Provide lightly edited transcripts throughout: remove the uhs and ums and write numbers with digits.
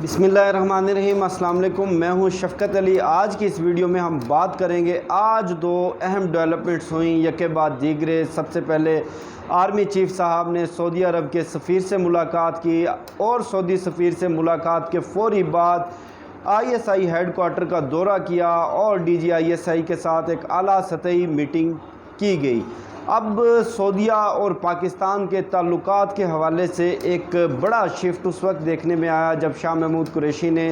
بسم اللہ الرحمن الرحیم۔ السلام علیکم، میں ہوں شفقت علی۔ آج کی اس ویڈیو میں ہم بات کریں گے آج دو اہم ڈیولپمنٹس ہوئیں یکے بعد دیگرے۔ سب سے پہلے آرمی چیف صاحب نے سعودی عرب کے سفیر سے ملاقات کی اور سعودی سفیر سے ملاقات کے فوری بعد I S I had quarter کا دورہ کیا اور D G I S I کے ساتھ ایک اعلیٰ سطحی میٹنگ کی گئی۔ اب سعودیہ اور پاکستان کے تعلقات کے حوالے سے ایک بڑا شفٹ اس وقت دیکھنے میں آیا جب شاہ محمود قریشی نے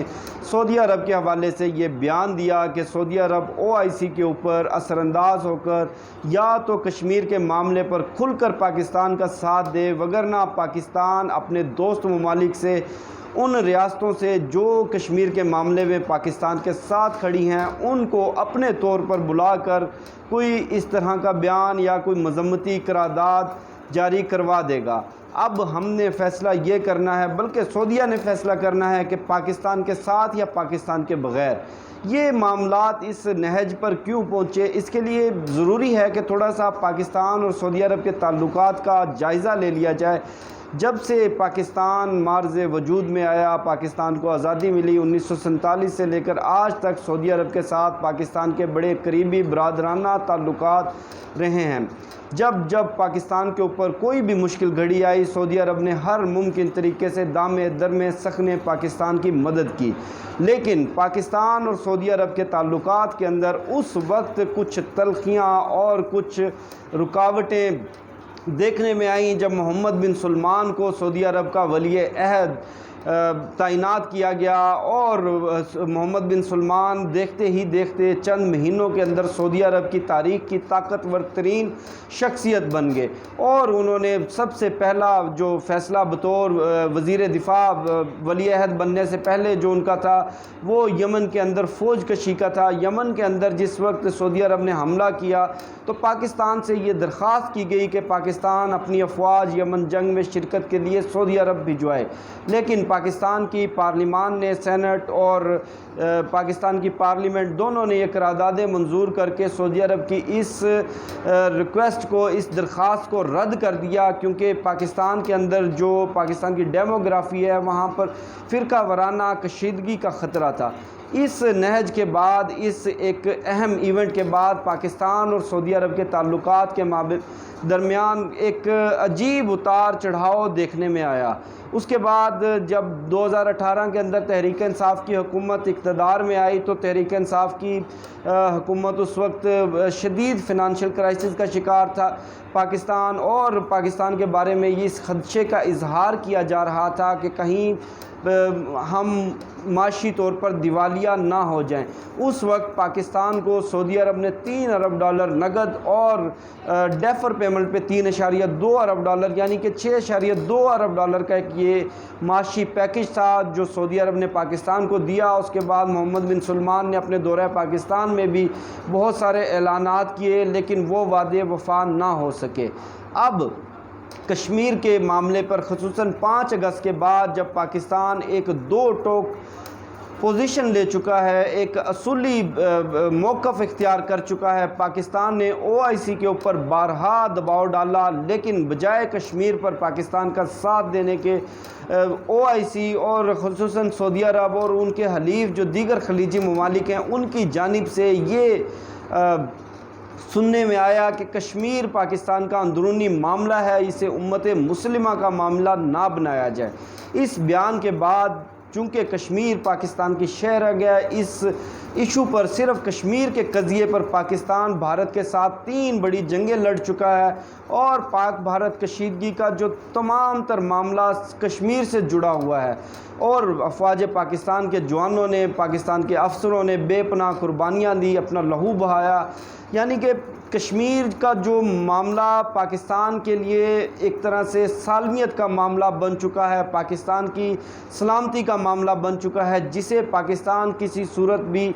سعودی عرب کے حوالے سے یہ بیان دیا کہ سعودی عرب او آئی سی کے اوپر اثر انداز ہو کر یا تو کشمیر کے معاملے پر کھل کر پاکستان کا ساتھ دے، وگرنہ پاکستان اپنے دوست ممالک سے، ان ریاستوں سے جو کشمیر کے معاملے میں پاکستان کے ساتھ کھڑی ہیں، ان کو اپنے طور پر بلا کر کوئی اس طرح کا بیان یا کوئی مذمتی قرارداد جاری کروا دے گا۔ اب ہم نے فیصلہ یہ کرنا ہے، بلکہ سعودیہ نے فیصلہ کرنا ہے کہ پاکستان کے ساتھ یا پاکستان کے بغیر۔ یہ معاملات اس نہج پر کیوں پہنچے، اس کے لیے ضروری ہے کہ تھوڑا سا پاکستان اور سعودی عرب کے تعلقات کا جائزہ لے لیا جائے۔ جب سے پاکستان معرض وجود میں آیا، پاکستان کو آزادی ملی 1947 سے لے کر آج تک سعودی عرب کے ساتھ پاکستان کے بڑے قریبی برادرانہ تعلقات رہے ہیں۔ جب پاکستان کے اوپر کوئی بھی مشکل گھڑی آئی، سعودی عرب نے ہر ممکن طریقے سے دامے درمے سخنے پاکستان کی مدد کی۔ لیکن پاکستان اور سعودی عرب کے تعلقات کے اندر اس وقت کچھ تلخیاں اور کچھ رکاوٹیں دیکھنے میں آئیں جب محمد بن سلمان کو سعودی عرب کا ولی عہد تعینات کیا گیا، اور محمد بن سلمان دیکھتے ہی دیکھتے چند مہینوں کے اندر سعودی عرب کی تاریخ کی طاقتور ترین شخصیت بن گئے، اور انہوں نے سب سے پہلا جو فیصلہ بطور وزیر دفاع ولی عہد بننے سے پہلے جو ان کا تھا وہ یمن کے اندر فوج کشی کا تھا۔ یمن کے اندر جس وقت سعودی عرب نے حملہ کیا تو پاکستان سے یہ درخواست کی گئی کہ پاکستان اپنی افواج یمن جنگ میں شرکت کے لیے سعودی عرب بھجوائے، لیکن پاکستان کی پارلیمان نے، سینٹ اور پاکستان کی پارلیمنٹ دونوں نے یہ قراردادیں منظور کر کے سعودی عرب کی اس ریکویسٹ کو، اس درخواست کو رد کر دیا، کیونکہ پاکستان کے اندر جو پاکستان کی ڈیموگرافی ہے وہاں پر فرقہ وارانہ کشیدگی کا خطرہ تھا۔ اس نہج کے بعد، اس ایک اہم ایونٹ کے بعد پاکستان اور سعودی عرب کے تعلقات کے درمیان ایک عجیب اتار چڑھاؤ دیکھنے میں آیا۔ اس کے بعد جب 2018 کے اندر تحریک انصاف کی حکومت اقتدار میں آئی تو تحریک انصاف کی حکومت اس وقت شدید فنانشل کرائسس کا شکار تھا پاکستان، اور پاکستان کے بارے میں اس خدشے کا اظہار کیا جا رہا تھا کہ کہیں ہم معاشی طور پر دیوالیہ نہ ہو جائیں۔ اس وقت پاکستان کو سعودی عرب نے $3 ارب نقد اور ڈیفر پیمنٹ پہ $3.2 ارب یعنی کہ $6.2 ارب کا ایک یہ معاشی پیکج تھا جو سعودی عرب نے پاکستان کو دیا۔ اس کے بعد محمد بن سلمان نے اپنے دورہ پاکستان میں بھی بہت سارے اعلانات کیے، لیکن وہ وعدے وفا نہ ہو سکے۔ اب کشمیر کے معاملے پر خصوصاً 5 اگست کے بعد جب پاکستان ایک دو ٹوک پوزیشن لے چکا ہے، ایک اصولی موقف اختیار کر چکا ہے، پاکستان نے او آئی سی کے اوپر بارہا دباؤ ڈالا، لیکن بجائے کشمیر پر پاکستان کا ساتھ دینے کے او آئی سی اور خصوصاً سعودی عرب اور ان کے حلیف جو دیگر خلیجی ممالک ہیں ان کی جانب سے یہ سننے میں آیا کہ کشمیر پاکستان کا اندرونی معاملہ ہے، اسے امت مسلمہ کا معاملہ نہ بنایا جائے۔ اس بیان کے بعد چونکہ کشمیر پاکستان کی شہر رہ گیا، اس ایشو پر، صرف کشمیر کے قضیے پر پاکستان بھارت کے ساتھ 3 بڑی جنگیں لڑ چکا ہے، اور پاک بھارت کشیدگی کا جو تمام تر معاملہ کشمیر سے جڑا ہوا ہے، اور افواج پاکستان کے جوانوں نے، پاکستان کے افسروں نے بے پناہ قربانیاں دی، اپنا لہو بہایا، یعنی کہ کشمیر کا جو معاملہ پاکستان کے لیے ایک طرح سے سالمیت کا معاملہ بن چکا ہے، پاکستان کی سلامتی کا معاملہ بن چکا ہے، جسے پاکستان کسی صورت بھی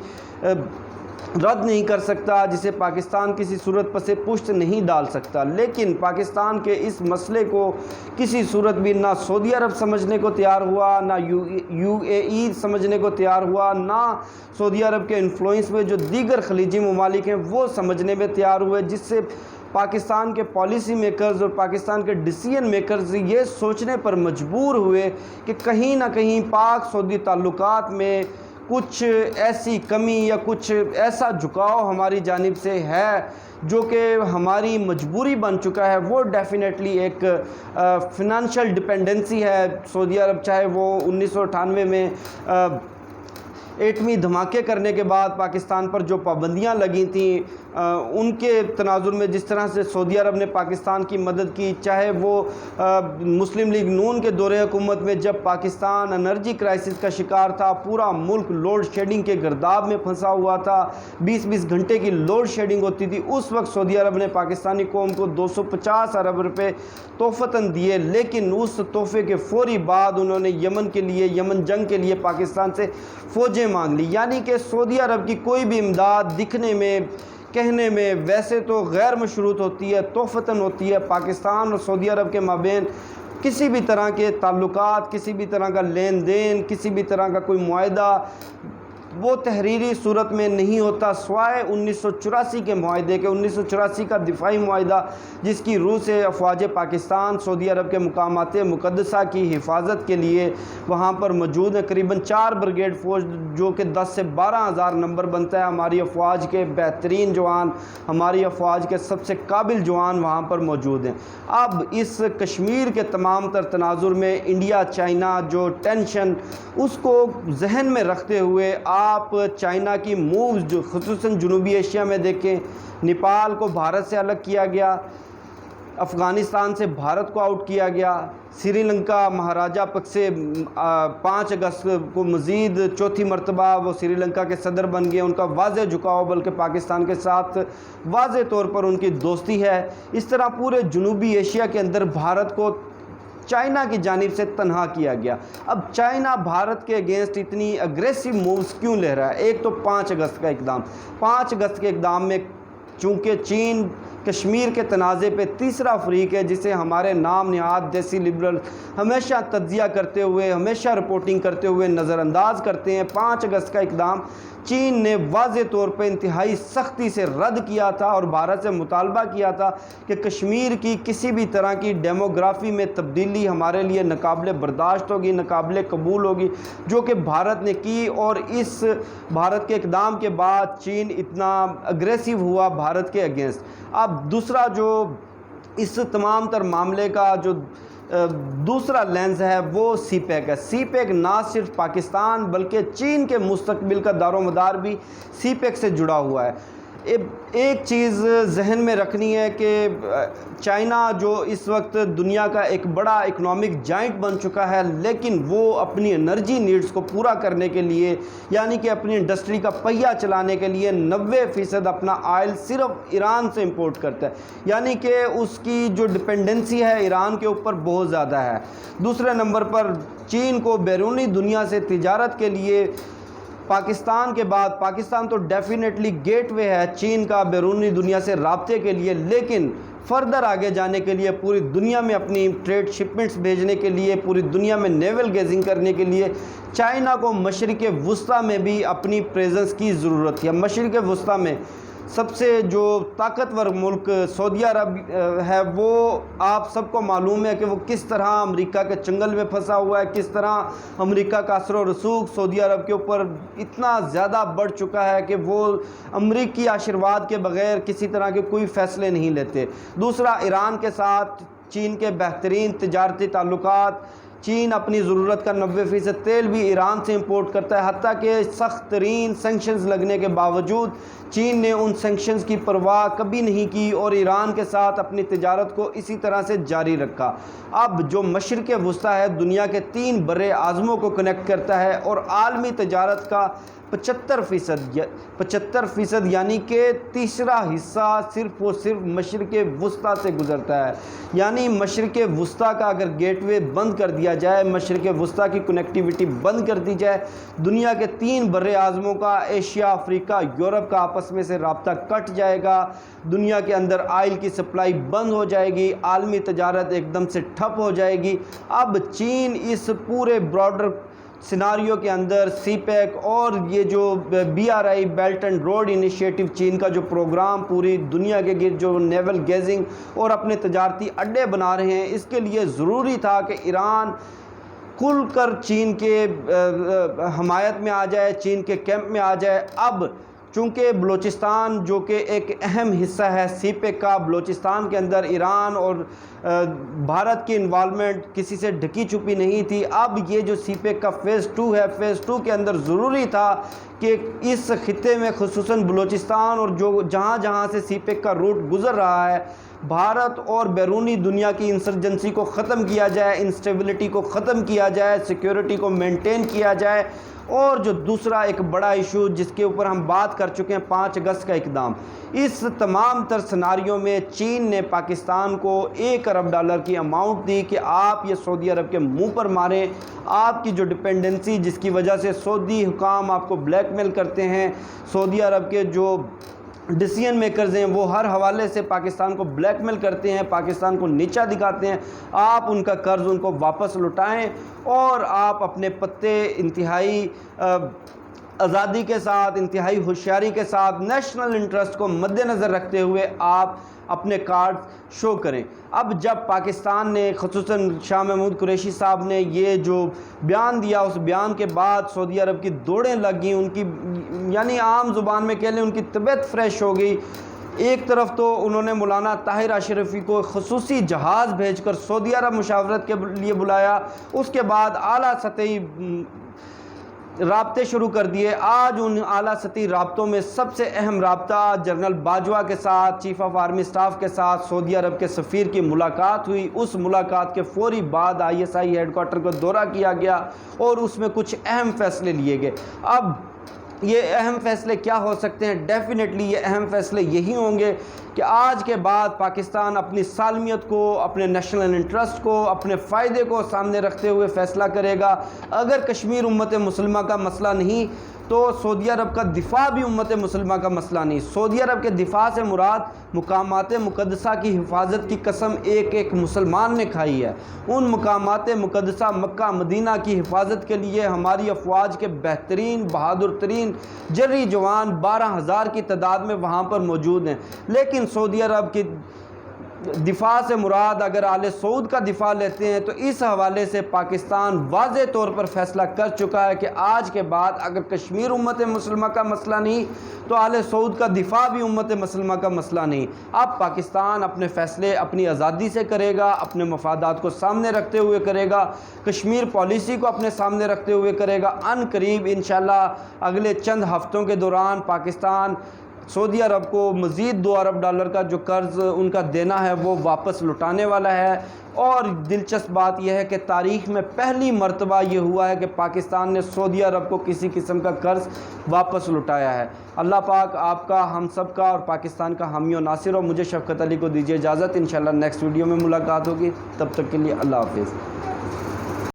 رد نہیں کر سکتا، جسے پاکستان کسی صورت پس پشت نہیں ڈال سکتا۔ لیکن پاکستان کے اس مسئلے کو کسی صورت بھی نہ سعودی عرب سمجھنے کو تیار ہوا، نہ یو اے ای سمجھنے کو تیار ہوا، نہ سعودی عرب کے انفلوئنس میں جو دیگر خلیجی ممالک ہیں وہ سمجھنے میں تیار ہوئے، جس سے پاکستان کے پالیسی میکرز اور پاکستان کے ڈیسیژن میکرز یہ سوچنے پر مجبور ہوئے کہ کہیں نہ کہیں پاک سعودی تعلقات میں کچھ ایسی کمی یا کچھ ایسا جھکاؤ ہماری جانب سے ہے جو کہ ہماری مجبوری بن چکا ہے۔ وہ ڈیفینیٹلی ایک فنانشل ڈپینڈنسی ہے۔ سعودی عرب چاہے وہ 1998 میں ایٹمی دھماکے کرنے کے بعد پاکستان پر جو پابندیاں لگی تھیں ان کے تناظر میں جس طرح سے سعودی عرب نے پاکستان کی مدد کی، چاہے وہ مسلم لیگ نون کے دور حکومت میں جب پاکستان انرجی کرائسس کا شکار تھا، پورا ملک لوڈ شیڈنگ کے گرداب میں پھنسا ہوا تھا، 20 گھنٹے کی لوڈ شیڈنگ ہوتی تھی، اس وقت سعودی عرب نے پاکستانی قوم کو 250 ارب روپے تحفتاً دیے، لیکن اس تحفے کے فوری بعد انہوں نے یمن کے لیے، یمن جنگ کے لیے پاکستان سے فوجیں مانگ لی۔ یعنی کہ سعودی عرب کی کوئی بھی امداد دکھنے میں، کہنے میں ویسے تو غیر مشروط ہوتی ہے، تحفتاً ہوتی ہے۔ پاکستان اور سعودی عرب کے مابین کسی بھی طرح کے تعلقات، کسی بھی طرح کا لین دین، کسی بھی طرح کا کوئی معاہدہ وہ تحریری صورت میں نہیں ہوتا، سوائے 1984 کے معاہدے کے۔ 1984 کا دفاعی معاہدہ جس کی روح سے افواج پاکستان سعودی عرب کے مقامات مقدسہ کی حفاظت کے لیے وہاں پر موجود ہیں، قریباً 4 بریگیڈ فوج جو کہ 10 سے 12 ہزار نمبر بنتا ہے۔ ہماری افواج کے بہترین جوان، ہماری افواج کے سب سے قابل جوان وہاں پر موجود ہیں۔ اب اس کشمیر کے تمام تر تناظر میں انڈیا چائنا جو ٹینشن، اس کو ذہن میں رکھتے ہوئے آپ چائنا کی مووز جو خصوصاً جنوبی ایشیا میں دیکھیں، نیپال کو بھارت سے الگ کیا گیا، افغانستان سے بھارت کو آؤٹ کیا گیا، سری لنکا مہاراجہ پک سے 5 اگست کو مزید چوتھی مرتبہ وہ سری لنکا کے صدر بن گئے۔ ان کا واضح جھکاؤ بلکہ پاکستان کے ساتھ واضح طور پر ان کی دوستی ہے۔ اس طرح پورے جنوبی ایشیا کے اندر بھارت کو چائنا کی جانب سے تنہا کیا گیا۔ اب چائنا بھارت کے اگینسٹ اتنی اگریسو مووز کیوں لے رہا ہے؟ ایک تو 5 اگست کا اقدام، 5 اگست کے اقدام میں چونکہ چین کشمیر کے تنازع پہ تیسرا فریق ہے جسے ہمارے نام نہاد دیسی لبرل ہمیشہ تجزیہ کرتے ہوئے، ہمیشہ رپورٹنگ کرتے ہوئے نظر انداز کرتے ہیں۔ 5 اگست کا اقدام چین نے واضح طور پہ انتہائی سختی سے رد کیا تھا اور بھارت سے مطالبہ کیا تھا کہ کشمیر کی کسی بھی طرح کی ڈیموگرافی میں تبدیلی ہمارے لیے ناقابل برداشت ہوگی، ناقابل قبول ہوگی، جو کہ بھارت نے کی۔ اور اس بھارت کے اقدام کے بعد چین اتنا اگریسو ہوا بھارت کے اگینسٹ۔ اب دوسرا جو اس تمام تر معاملے کا جو دوسرا لینز ہے وہ سی پیک ہے۔ سی پیک نہ صرف پاکستان بلکہ چین کے مستقبل کا دار و مدار بھی سی پیک سے جڑا ہوا ہے۔ ایک چیز ذہن میں رکھنی ہے کہ چائنا جو اس وقت دنیا کا ایک بڑا اکنامک جائنٹ بن چکا ہے، لیکن وہ اپنی انرجی نیڈز کو پورا کرنے کے لیے، یعنی کہ اپنی انڈسٹری کا پہیہ چلانے کے لیے 90% اپنا آئل صرف ایران سے امپورٹ کرتا ہے، یعنی کہ اس کی جو ڈپینڈنسی ہے ایران کے اوپر بہت زیادہ ہے۔ دوسرے نمبر پر چین کو بیرونی دنیا سے تجارت کے لیے پاکستان کے بعد، پاکستان تو ڈیفینیٹلی گیٹ وے ہے چین کا بیرونی دنیا سے رابطے کے لیے، لیکن فردر آگے جانے کے لیے، پوری دنیا میں اپنی ٹریڈ شپمنٹس بھیجنے کے لیے، پوری دنیا میں نیول گیزنگ کرنے کے لیے چائنا کو مشرق وسطیٰ میں بھی اپنی پریزنس کی ضرورت ہے۔ مشرق وسطیٰ میں سب سے جو طاقتور ملک سعودی عرب ہے، وہ آپ سب کو معلوم ہے کہ وہ کس طرح امریکہ کے چنگل میں پھنسا ہوا ہے، کس طرح امریکہ کا اثر و رسوخ سعودی عرب کے اوپر اتنا زیادہ بڑھ چکا ہے کہ وہ امریکی آشرواد کے بغیر کسی طرح کے کوئی فیصلے نہیں لیتے۔ دوسرا، ایران کے ساتھ چین کے بہترین تجارتی تعلقات، چین اپنی ضرورت کا 90% تیل بھی ایران سے امپورٹ کرتا ہے، حتیٰ کہ سخت ترین سینکشنز لگنے کے باوجود چین نے ان سینکشنز کی پرواہ کبھی نہیں کی اور ایران کے ساتھ اپنی تجارت کو اسی طرح سے جاری رکھا۔ اب جو مشرق وسطیٰ ہے دنیا کے 3 بر اعظموں کو کنیکٹ کرتا ہے اور عالمی تجارت کا 75% یعنی کہ تیسرا حصہ صرف و صرف مشرق وسطیٰ سے گزرتا ہے۔ یعنی مشرق وسطیٰ کا اگر گیٹ وے بند کر دیا جائے، مشرق وسطیٰ کی کنیکٹیوٹی بند کر دی جائے، دنیا کے 3 بر اعظموں کا، ایشیا، افریقہ، یورپ کا آپس میں سے رابطہ کٹ جائے گا، دنیا کے اندر آئل کی سپلائی بند ہو جائے گی، عالمی تجارت ایک دم سے ٹھپ ہو جائے گی۔ اب چین اس پورے براڈر سیناریو کے اندر سی پیک اور یہ جو BRI belt and road initiative چین کا جو پروگرام پوری دنیا کے گرد جو نیول گیزنگ اور اپنے تجارتی اڈے بنا رہے ہیں، اس کے لیے ضروری تھا کہ ایران کھل کر چین کے حمایت میں آ جائے، چین کے کیمپ میں آ جائے۔ اب چونکہ بلوچستان جو کہ ایک اہم حصہ ہے سی پیک کا، بلوچستان کے اندر ایران اور بھارت کی انوالومنٹ کسی سے ڈھکی چھپی نہیں تھی۔ اب یہ جو سی پیک کا فیز 2 ہے، فیز 2 کے اندر ضروری تھا کہ اس خطے میں خصوصاً بلوچستان اور جو جہاں جہاں سے سی پیک کا روٹ گزر رہا ہے، بھارت اور بیرونی دنیا کی انسرجنسی کو ختم کیا جائے، انسٹیبلٹی کو ختم کیا جائے، سیکیورٹی کو مینٹین کیا جائے۔ اور جو دوسرا ایک بڑا ایشو جس کے اوپر ہم بات کر چکے ہیں، 5 اگست کا اقدام، اس تمام تر سیناریوں میں چین نے پاکستان کو $1 ارب کی اماؤنٹ دی کہ آپ یہ سعودی عرب کے منہ پر ماریں۔ آپ کی جو ڈپینڈنسی جس کی وجہ سے سعودی حکام آپ کو بلیک میل کرتے ہیں، سعودی عرب کے جو ڈیسیژن میکرز ہیں وہ ہر حوالے سے پاکستان کو بلیک میل کرتے ہیں، پاکستان کو نیچا دکھاتے ہیں، آپ ان کا قرض ان کو واپس لوٹائیں اور آپ اپنے پتے انتہائی آزادی کے ساتھ، انتہائی ہوشیاری کے ساتھ، نیشنل انٹرسٹ کو مد نظر رکھتے ہوئے آپ اپنے کارڈ شو کریں۔ اب جب پاکستان نے خصوصاً شاہ محمود قریشی صاحب نے یہ جو بیان دیا، اس بیان کے بعد سعودی عرب کی دوڑیں لگ گئیں، ان کی یعنی عام زبان میں کہہ لیں ان کی طبیعت فریش ہو گئی۔ ایک طرف تو انہوں نے مولانا طاہر اشرفی کو خصوصی جہاز بھیج کر سعودی عرب مشاورت کے لیے بلایا، اس کے بعد اعلیٰ سطحی رابطے شروع کر دیے۔ آج ان اعلیٰ سطحی رابطوں میں سب سے اہم رابطہ جنرل باجوہ کے ساتھ، چیف آف آرمی سٹاف کے ساتھ سعودی عرب کے سفیر کی ملاقات ہوئی۔ اس ملاقات کے فوری بعد ISI ہیڈ کوارٹر کو دورہ کیا گیا اور اس میں کچھ اہم فیصلے لیے گئے۔ اب یہ اہم فیصلے کیا ہو سکتے ہیں؟ ڈیفینیٹلی یہ اہم فیصلے یہی ہوں گے کہ آج کے بعد پاکستان اپنی سالمیت کو، اپنے نیشنل انٹرسٹ کو، اپنے فائدے کو سامنے رکھتے ہوئے فیصلہ کرے گا۔ اگر کشمیر امت مسلمہ کا مسئلہ نہیں تو سعودی عرب کا دفاع بھی امت مسلمہ کا مسئلہ نہیں۔ سعودی عرب کے دفاع سے مراد مقامات مقدسہ کی حفاظت کی قسم ایک ایک مسلمان نے کھائی ہے۔ ان مقامات مقدسہ مکہ مدینہ کی حفاظت کے لیے ہماری افواج کے بہترین بہادر ترین جرری جوان 12,000 کی تعداد میں وہاں پر موجود ہیں۔ لیکن سعودی عرب کی دفاع سے مراد اگر آل سعود کا دفاع لیتے ہیں تو اس حوالے سے پاکستان واضح طور پر فیصلہ کر چکا ہے کہ آج کے بعد اگر کشمیر امت مسلمہ کا مسئلہ نہیں تو آل سعود کا دفاع بھی امت مسلمہ کا مسئلہ نہیں۔ اب پاکستان اپنے فیصلے اپنی آزادی سے کرے گا، اپنے مفادات کو سامنے رکھتے ہوئے کرے گا، کشمیر پالیسی کو اپنے سامنے رکھتے ہوئے کرے گا۔ ان قریب انشاءاللہ اگلے چند ہفتوں کے دوران پاکستان سعودی عرب کو مزید $2 ارب کا جو قرض ان کا دینا ہے وہ واپس لوٹانے والا ہے۔ اور دلچسپ بات یہ ہے کہ تاریخ میں پہلی مرتبہ یہ ہوا ہے کہ پاکستان نے سعودی عرب کو کسی قسم کا قرض واپس لوٹایا ہے۔ اللہ پاک آپ کا، ہم سب کا اور پاکستان کا حامی و ناصر ہو۔ مجھے شفقت علی کو دیجیے اجازت، انشاءاللہ نیکسٹ ویڈیو میں ملاقات ہوگی، تب تک کے لیے اللہ حافظ۔